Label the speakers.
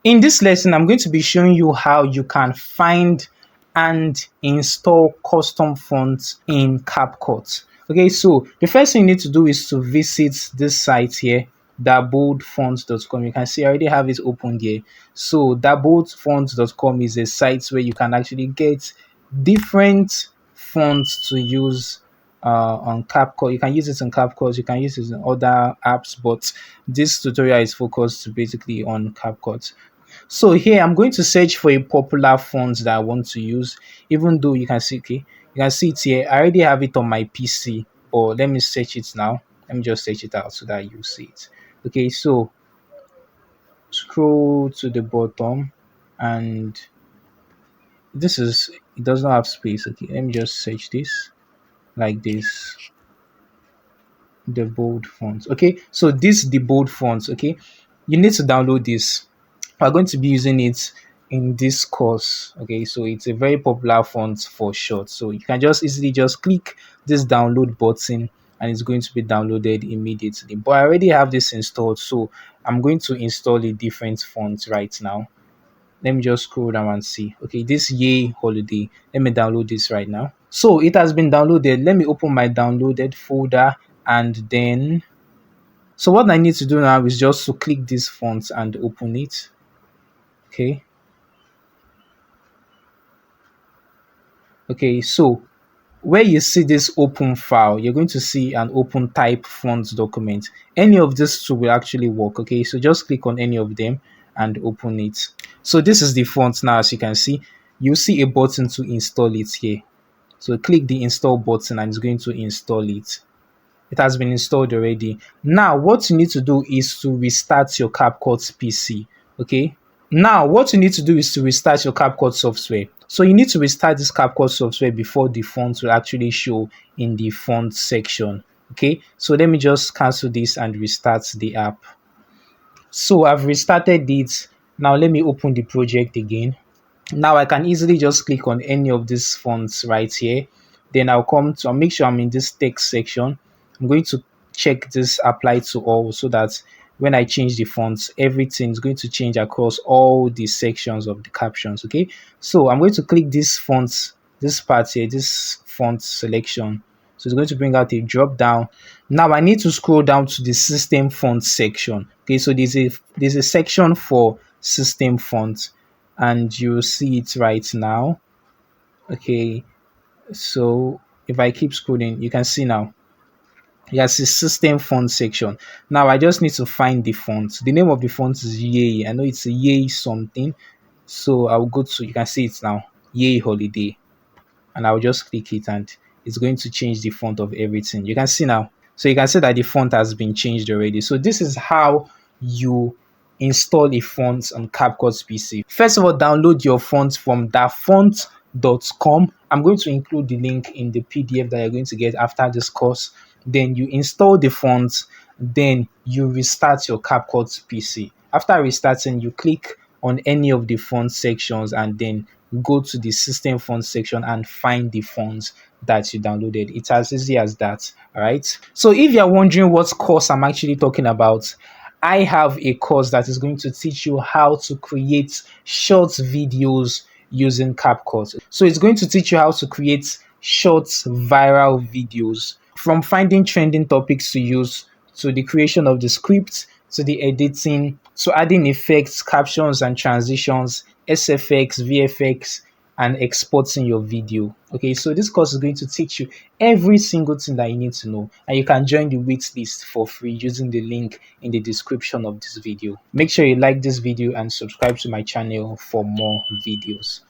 Speaker 1: In this lesson, I'm going to be showing you how you can find and install custom fonts in CapCut. Okay, so the first thing you need to do is to visit this site here, daboldfonts.com. You can see I already have it opened here. So daboldfonts.com is a site where you can actually get different fonts to use on CapCut. You can use it on CapCut, you can use it in other apps, but this tutorial is focused basically on CapCut. So here I'm going to search for a popular font that I want to use, even though you can see, okay, you can see it here. I already have it on my PC, but let me search it now. Let me just search it out so that you see it. Okay, so scroll to the bottom, and this is, it does not have space. Okay, let me just search this like this. The bold fonts. Okay, so this the bold fonts. Okay, you need to download this. We're going to be using it in this course. Okay, so it's a very popular font for short, so you can just easily just click this download button and it's going to be downloaded immediately. But I already have this installed, so I'm going to install a different font right now. Let me just scroll down and see. Okay, this Yay Holiday, let me download this right now. So it has been downloaded. Let me open my downloaded folder, and then so what I need to do now is just to click this font and open it. Okay. Okay, so where you see this open file, you're going to see an open type font document. Any of these two will actually work. Okay, so just click on any of them and open it. So this is the font now. As you can see, you see a button to install it here. So click the install button and it's going to install it. It has been installed already. Now what you need to do is to restart your CAPCUT PC. Okay, now what you need to do is to restart your CapCut software. So you need to restart this CapCut software before the fonts will actually show in the font section. Okay, so let me just cancel this and restart the app. So I've restarted it. Now let me open the project again. Now I can easily just click on any of these fonts right here. Then I'll make sure I'm in this text section. I'm going to check this apply to all, so that when I change the fonts, everything is going to change across all the sections of the captions. Okay, so I'm going to click this fonts, this part here, this font selection. So it's going to bring out a drop down. Now I need to scroll down to the system font section. Okay, so there's a section for system font, and you'll see it right now. Okay, so if I keep scrolling, you can see now. Yes, the system font section. Now I just need to find the font. The name of the font is Yay. I know it's a Yay something. So I'll go to, you can see it now, Yay Holiday. And I'll just click it and it's going to change the font of everything. You can see now. So you can see that the font has been changed already. So this is how you install a font on CapCut PC. First of all, download your font from dafont.com. I'm going to include the link in the PDF that you're going to get after this course. Then you install the font, then you restart your CapCut PC. After restarting, you click on any of the font sections and then go to the system font section and find the fonts that you downloaded. It's as easy as that. All right, so if you're wondering what course I'm actually talking about, I have a course that is going to teach you how to create short videos using CapCut. So it's going to teach you how to create short viral videos, from finding trending topics to use, to the creation of the script, to the editing, to adding effects, captions and transitions, SFX, VFX, and exporting your video. Okay, so this course is going to teach you every single thing that you need to know, and you can join the wait list for free using the link in the description of this video. Make sure you like this video and subscribe to my channel for more videos.